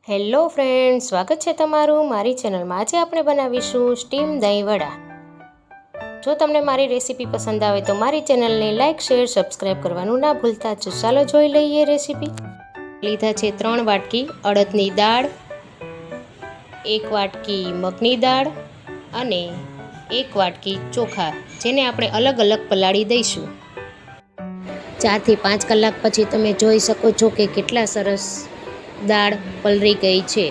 Hello friends, સ્વાગત છે તમારું મારી ચેનલમાં। આજે આપણે બનાવીશું સ્ટીમ દહીં વડા। જો તમને મારી રેસીપી પસંદ આવે તો મારી ચેનલને લાઇક, શેર, સબસ્ક્રાઈબ કરવાનું ના ભૂલતા। ચાલો જોઈ લઈએ રેસીપી। લીધા છે 3 વાટકી અડદની દાળ, 1 વાટકી મગની દાળ અને 1 વાટકી ચોખા, જેને આપણે અલગ અલગ પલાળી દઈશું। 4 થી 5 કલાક પછી તમે જોઈ શકો છો કે કેટલા સરસ દાળ પલળી ગઈ છે।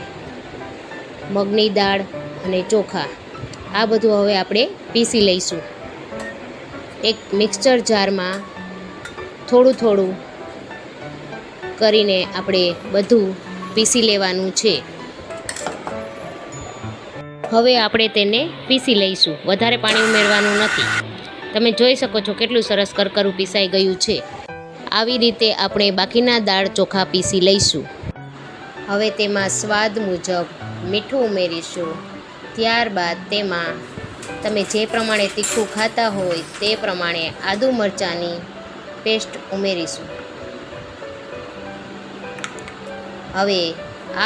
મગની દાળ અને ચોખા આ બધું હવે આપણે પીસી લઈશું। એક મિક્સર જારમાં થોડું થોડું કરીને આપણે બધું પીસી લેવાનું છે। હવે આપણે તેને પીસી લઈશું, વધારે પાણી ઉમેરવાનું નથી। તમે જોઈ શકો છો કેટલું સરસ કરકરું પીસાઈ ગયું છે। આવી રીતે આપણે બાકીના દાળ ચોખા પીસી લઈશું। હવે તેમાં સ્વાદ મુજબ મીઠું ઉમેરીશું। ત્યારબાદ તેમાં તમે જે પ્રમાણે તીખું ખાતા હોય તે પ્રમાણે આદુ મરચાંની પેસ્ટ ઉમેરીશું। હવે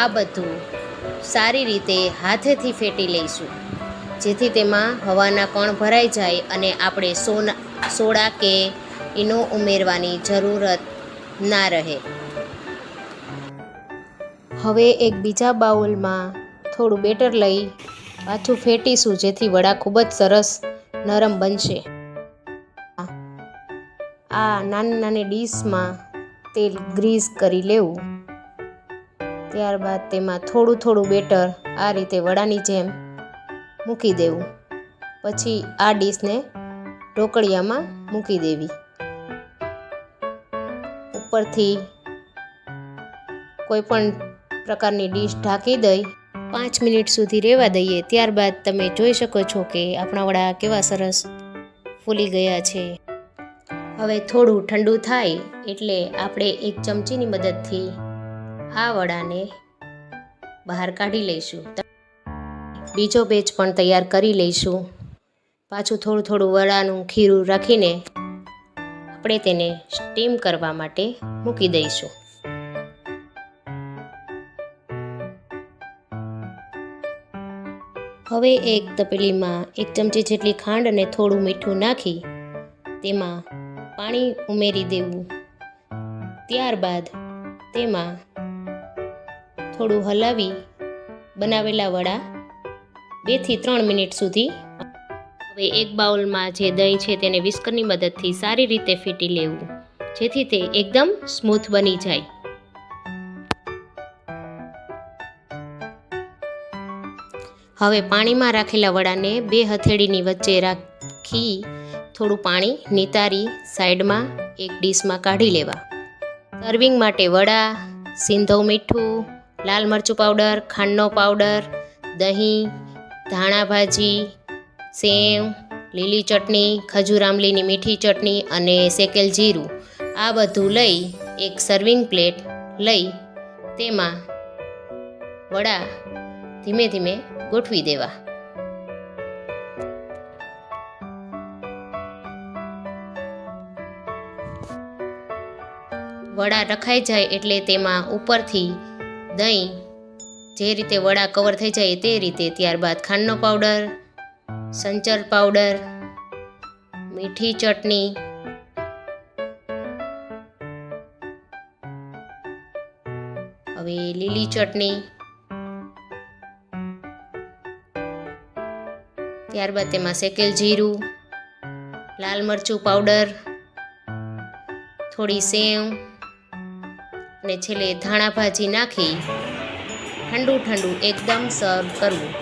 આ બધું સારી રીતે હાથેથી ફેટી લઈશું, જેથી તેમાં હવાના કણ ભરાઈ જાય અને આપણે સોડા કે ઈનો ઉમેરવાની જરૂરત ના રહે। હવે એક બીજા બાઉલમાં થોડું બેટર લઈ પાછું ફેટીશું, જેથી વડા ખૂબ જ સરસ નરમ બનશે। આ નાની નાની ડીશમાં તેલ ગ્રીસ કરી લેવું। ત્યારબાદ તેમાં થોડું થોડું બેટર આ રીતે વડાની જેમ મૂકી દેવું। પછી આ ડીશને ઢોકળિયામાં મૂકી દેવી। ઉપરથી કોઈ પણ પ્રકારની ડીશ ઢાંકી દઈ 5 મિનિટ સુધી રહેવા દઈએ। ત્યારબાદ તમે જોઈ શકો છો કે આપણા વડા કેવા સરસ ફૂલી ગયા છે। હવે થોડું ઠંડુ થાય એટલે આપણે એક ચમચીની મદદથી આ વડાને બહાર કાઢી લઈશું। બીજો બેચ પણ તૈયાર કરી લઈશું। પાછું થોડું થોડું વડાનું ખીરું રાખીને આપણે તેને સ્ટીમ કરવા માટે મૂકી દઈશું। હવે એક તપેલીમાં 1 ચમચી જેટલી ખાંડ અને થોડું મીઠું નાખી તેમાં પાણી ઉમેરી દેવું। ત્યારબાદ તેમાં થોડું હલાવી બનાવેલા વડા 2 થી 3 મિનિટ સુધી। હવે એક બાઉલમાં જે દહીં છે તેને વિસ્કરની મદદથી સારી રીતે ફેટી લેવું, જેથી તે એકદમ સ્મૂથ બની જાય। હવે પાણીમાં રાખેલા વડાને 2 હથેળીની વચ્ચે રાખી થોડું પાણી નિતારી સાઈડમાં એક ડીશમાં કાઢી લેવા। સર્વિંગ માટે વડા, સિંધવ મીઠું, લાલ મરચું પાવડર, ખાંડનો પાવડર, દહીં, ધાણા ભાજી, સેવ, લીલી ચટણી, ખજૂર આંબલીની મીઠી ચટણી અને શેકેલ જીરું આ બધું લઈ એક સર્વિંગ પ્લેટ લઈ તેમાં વડા ધીમે ધીમે ગોઠવી દેવા। વડા રખાઈ જાય એટલે તેમાં ઉપરથી દહીં જે રીતે વડા કવર થઈ જાય તે રીતે, ત્યારબાદ ખાંડનો પાવડર, સંચર પાવડર, મીઠી ચટણી, હવે લીલી ચટણી, ત્યારબાદ તેમાં શેકેલ જીરું, લાલ મરચું પાવડર, થોડી સેવ અને છેલ્લે ધાણા ભાજી નાખી ઠંડુ ઠંડુ એકદમ સર્વ કરવું।